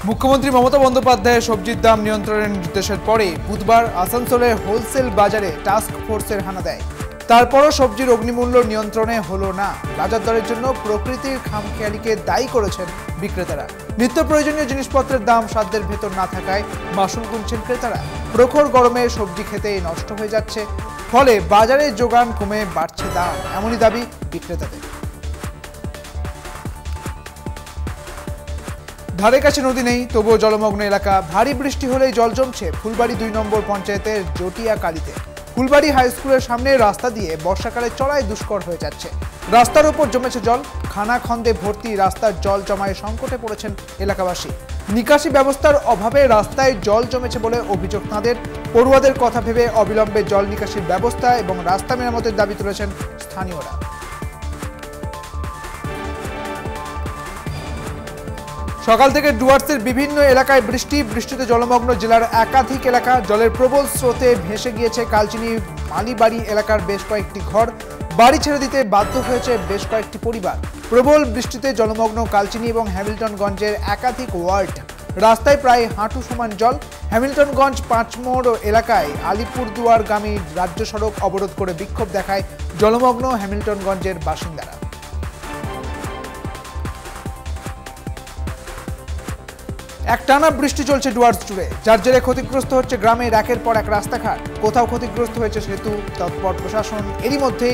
মুখ্যমন্ত্রী মমতা বন্দ্যোপাধ্যায়ের সবজির দাম নিয়ন্ত্রণের নির্দেশের পরে বুধবার আসানসোলের হোলসেল বাজারে টাস্ক ফোর্সের হানা দেয়। তারপরও সবজির অগ্নিমূল্য নিয়ন্ত্রণে হলো না। বাজার দরের জন্য প্রকৃতির খামখেয়ালিকে দায়ী করেছেন বিক্রেতারা। নিত্য প্রয়োজনীয় জিনিসপত্রের দাম সাধ্যের ভেতর না থাকায় মাসুল গুনছেন ক্রেতারা। প্রখর গরমে সবজি খেতেই নষ্ট হয়ে যাচ্ছে, ফলে বাজারে যোগান কমে বাড়ছে দাম, এমনই দাবি বিক্রেতাদের। ধারে কাছে নদী নেই, তবুও জলমগ্ন এলাকা। ভারী বৃষ্টি হলেই জল জমছে ফুলবাড়ি 2 নম্বর পঞ্চায়েতের জটিয়াকালীতে। ফুলবাড়ি হাই স্কুলের সামনে রাস্তা দিয়ে বর্ষাকালে চড়াই দুষ্কর হয়ে যাচ্ছে। রাস্তার উপর জমেছে জল, খানাখন্দে ভর্তি রাস্তার জল জমায় সংকটে পড়েছেন এলাকাবাসী। নিকাশি ব্যবস্থার অভাবে রাস্তায় জল জমেছে বলে অভিযোগ তাঁদের। পড়ুয়াদের কথা ভেবে অবিলম্বে জল নিকাশির ব্যবস্থা এবং রাস্তা মেরামতের দাবি তুলেছেন স্থানীয়রা। সকাল থেকে ডুয়ার্সের বিভিন্ন এলাকায় বৃষ্টিতে জলমগ্ন জেলার একাধিক এলাকা। জলের প্রবল স্রোতে ভেসে গিয়েছে কালচিনি মালিবাড়ি এলাকার বেশ কয়েকটি ঘর। বাড়ি ছেড়ে দিতে বাধ্য হয়েছে বেশ কয়েকটি পরিবার। প্রবল বৃষ্টিতে জলমগ্ন কালচিনি এবং হ্যামিল্টনগঞ্জের একাধিক ওয়ার্ড। রাস্তায় প্রায় হাঁটু সমান জল। হ্যামিল্টনগঞ্জ 5 মোড় এলাকায় আলিপুরদুয়ারগামী রাজ্য সড়ক অবরোধ করে বিক্ষোভ দেখায় জলমগ্ন হ্যামিল্টনগঞ্জের বাসিন্দারা। একটানা বৃষ্টি চলছে ডুয়ার্স জুড়ে, যার জেরে ক্ষতিগ্রস্ত হচ্ছে গ্রামের একের পর এক রাস্তাঘাট। কোথাও ক্ষতিগ্রস্ত হয়েছে সেতু, তৎপর প্রশাসন। এরই মধ্যে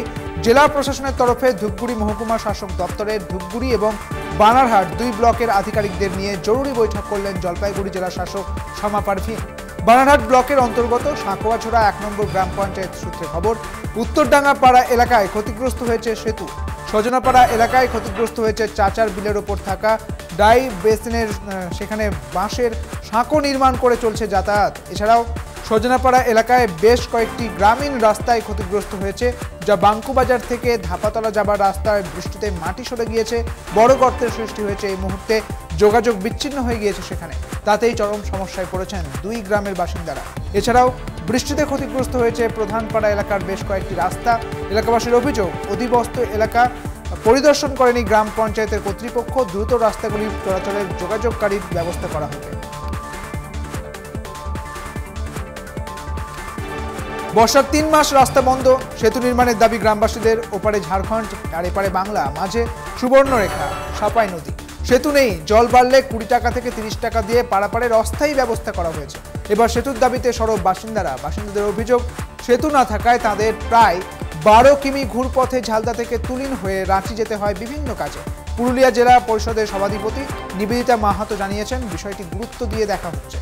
জেলা প্রশাসনের তরফে ধূপগুড়ি মহকুমা শাসক দপ্তরের ধূপগুড়ি এবং বানারহাট 2 ব্লকের আধিকারিকদের নিয়ে জরুরি বৈঠক করলেন জলপাইগুড়ি জেলা শাসক শামা পারভিন। বানারহাট ব্লকের অন্তর্গত সাঁকোয়াছড়া 1 নম্বর গ্রাম পঞ্চায়েত সূত্রে খবর, উত্তরডাঙ্গা পাড়া এলাকায় ক্ষতিগ্রস্ত হয়েছে সেতু। সজনাপাড়া এলাকায় ক্ষতিগ্রস্ত হয়েছে চাচার বিলের ওপর থাকা ডাই বেসিনের, সেখানে বাঁশের সাঁকো নির্মাণ করে চলছে যাতায়াত। এছাড়াও সজনাপাড়া এলাকায় বেশ কয়েকটি গ্রামীণ রাস্তায় ক্ষতিগ্রস্ত হয়েছে, যা বাঙ্কুবাজার থেকে ধাপাতলা যাবার রাস্তায় বৃষ্টিতে মাটি সরে গিয়েছে। বড় গর্তের সৃষ্টি হয়েছে। এই মুহূর্তে যোগাযোগ বিচ্ছিন্ন হয়ে গিয়েছে সেখানে। তাতেই চরম সমস্যায় পড়েছেন 2 গ্রামের বাসিন্দারা। এছাড়াও বৃষ্টিতে ক্ষতিগ্রস্ত হয়েছে প্রধানপাড়া এলাকার বেশ কয়েকটি রাস্তা। এলাকাবাসীর অভিযোগ, অধিবস্ত এলাকা পরিদর্শন করেনি গ্রাম পঞ্চায়েতের কর্তৃপক্ষ। দ্রুত রাস্তাগুলি চলাচলের যোগাযোগকারীর ব্যবস্থা করা হবে। বর্ষার 3 মাস রাস্তা বন্ধ, সেতু নির্মাণের দাবি গ্রামবাসীদের। ওপারে ঝাড়খণ্ড আর এপারে বাংলা, মাঝে সুবর্ণরেখা সাপাই নদী। সেতু নেই, জল বাড়লে 20 টাকা থেকে 30 টাকা দিয়ে পারাপারের অস্থায়ী ব্যবস্থা করা হয়েছে। এবার সেতুর দাবিতে সরব বাসিন্দারা। বাসিন্দাদের অভিযোগ, সেতু না থাকায় তাদের প্রায় 12 কিমি ঘুরপথে ঝালদা থেকে তুলিন হয়ে রাঁচি যেতে হয় বিভিন্ন কাজে। পুরুলিয়া জেলা পরিষদের সভাধিপতি নিবেদিতা মাহাতো জানিয়েছেন, বিষয়টি গুরুত্ব দিয়ে দেখা হচ্ছে।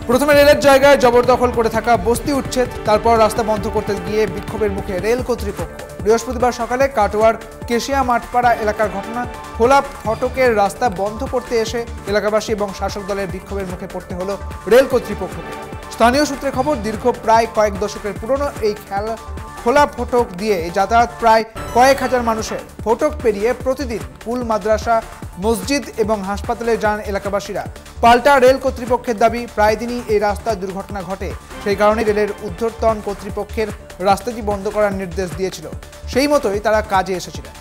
প্রথমে রেলের জায়গায় জবরদখল করে থাকা বস্তি উচ্ছেদ, তারপর রাস্তা বন্ধ করতে গিয়ে বিক্ষোভের মুখে রেল কর্তৃপক্ষ। বৃহস্পতিবার সকালে কাটোয়ার কেশিয়া মাঠপাড়া এলাকার ঘটনা। খোলা ফটকের রাস্তা বন্ধ করতে এসে এলাকাবাসী এবং শাসক দলের বিক্ষোভের মুখে পড়তে হলো রেল কর্তৃপক্ষকে। স্থানীয় সূত্রে খবর, দীর্ঘ প্রায় কয়েক দশকের পুরনো এই খোলা ফটক দিয়ে যাতায়াত প্রায় কয়েক হাজার মানুষের। ফটক পেরিয়ে প্রতিদিন স্কুল, মাদ্রাসা, মসজিদ এবং হাসপাতালে যান এলাকাবাসীরা। পাল্টা রেল কর্তৃপক্ষের দাবি, প্রায় দিনই এই রাস্তায় দুর্ঘটনা ঘটে। সেই কারণে রেলের ঊর্ধ্বতন কর্তৃপক্ষের রাস্তাটি বন্ধ করার নির্দেশ দিয়েছিল। সেই মতোই তারা কাজে এসেছিলেন।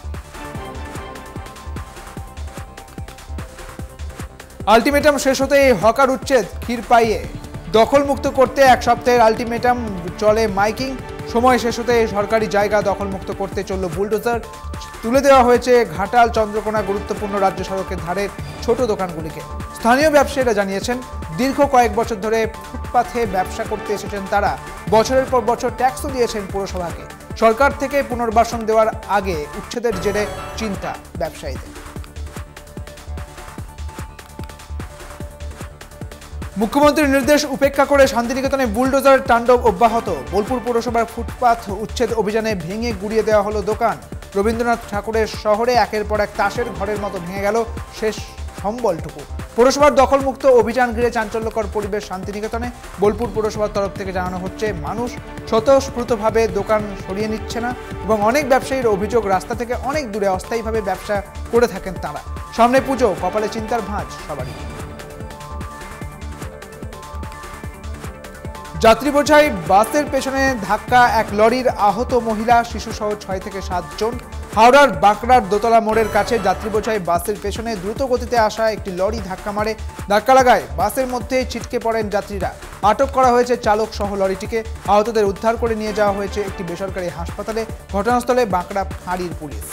আলটিমেটাম শেষ হতে এই হকার উচ্ছেদ ক্ষীরপাইয়ে। দখলমুক্ত করতে 1 সপ্তাহের আলটিমেটাম, চলে মাইকিং। সময় শেষ হতে সরকারি জায়গা দখলমুক্ত করতে চলল বুলডোজার। তুলে দেওয়া হয়েছে ঘাটাল চন্দ্রকোনা গুরুত্বপূর্ণ রাজ্য সড়কের ধারের ছোট দোকানগুলিকে। স্থানীয় ব্যবসায়ীরা জানিয়েছেন, দীর্ঘ কয়েক বছর ধরে ফুটপাথে ব্যবসা করতে এসেছেন তারা। বছরের পর বছর ট্যাক্সও দিয়েছেন পুরসভাকে। সরকার থেকে পুনর্বাসন দেওয়ার আগে উচ্ছেদের জেরে চিন্তা ব্যবসায়ীদের। মুখ্যমন্ত্রীর নির্দেশ উপেক্ষা করে শান্তিনিকেতনে বুলডোজার তাণ্ডব অব্যাহত। বোলপুর পৌরসভার ফুটপাথ উচ্ছেদ অভিযানে ভেঙে গুড়িয়ে দেওয়া হলো দোকান। রবীন্দ্রনাথ ঠাকুরের শহরে একের পর এক তাসের ঘরের মতো ভেঙে গেল শেষ সম্বলটুকু। পৌরসভার দখলমুক্ত অভিযান ঘিরে চাঞ্চল্যকর পরিবেশ শান্তিনিকেতনে। বোলপুর পৌরসভার তরফ থেকে জানানো হচ্ছে, মানুষ স্বতঃস্ফূর্তভাবে দোকান সরিয়ে নিচ্ছে না এবং অনেক ব্যবসায়ীর অভিযোগ, রাস্তা থেকে অনেক দূরে অস্থায়ীভাবে ব্যবসা করে থাকেন তারা। সামনে পুজো, কপালে চিন্তার ভাঁজ সবারই। যাত্রী বোঝাই বাসের পেছনে ধাক্কা, 1 লরির, আহত মহিলা শিশুসহ 6 থেকে 7 জন। হাওড়ার বাঁকড়ার দোতলা মোড়ের কাছে যাত্রী বোঝাই বাসের পেছনে দ্রুত গতিতে আসা একটি লরি ধাক্কা লাগায় বাসের মধ্যে ছিটকে পড়েন যাত্রীরা। আটক করা হয়েছে চালক সহ লরিটিকে। আহতদের উদ্ধার করে নিয়ে যাওয়া হয়েছে একটি বেসরকারি হাসপাতালে। ঘটনাস্থলে বাঁকড়া ফাঁড়ির পুলিশ।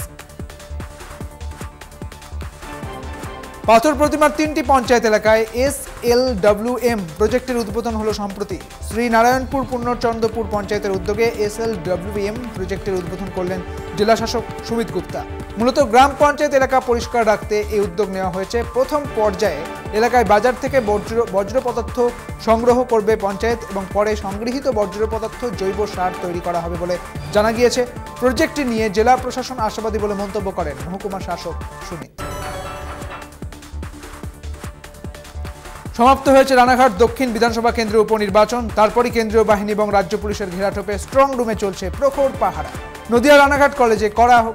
পাথর প্রতিমার 3টি পঞ্চায়েত এলাকায় SLWM প্রজেক্টের উদ্বোধন হলো সম্প্রতি। শ্রীনারায়ণপুর পূর্ণচন্দ্রপুর পঞ্চায়েতের উদ্যোগে SLWM প্রজেক্টের উদ্বোধন করলেন জেলা শাসক সুমিত গুপ্তা। মূলত গ্রাম পঞ্চায়েত এলাকা পরিষ্কার রাখতে এই উদ্যোগ নেওয়া হয়েছে। প্রথম পর্যায়ে এলাকায় বাজার থেকে বর্জ্য পদার্থ সংগ্রহ করবে পঞ্চায়েত এবং পরে সংগৃহীত বর্জ্য পদার্থ জৈব সার তৈরি করা হবে বলে জানা গিয়েছে। প্রজেক্টটি নিয়ে জেলা প্রশাসন আশাবাদী বলে মন্তব্য করেন মহকুমা শাসক সুমিত। সমাপ্ত হয়েছে রানাঘাট দক্ষিণ বিধানসভা কেন্দ্রের উপনির্বাচন। তারপরই কেন্দ্রীয় বাহিনী এবং রাজ্য পুলিশের ঘেরাটোপে স্ট্রং রুমে চলছে প্রখর পাহারা। নদিয়া রানাঘাট কলেজে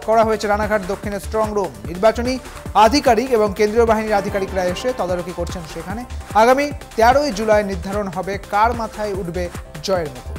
করা হয়েছে রানাঘাট দক্ষিণের স্ট্রং রুম। নির্বাচনী আধিকারিক এবং কেন্দ্রীয় বাহিনীর আধিকারিকরা এসে তদারকি করছেন সেখানে। আগামী 13ই জুলাই নির্ধারণ হবে কার মাথায় উঠবে জয়ের মুকুট।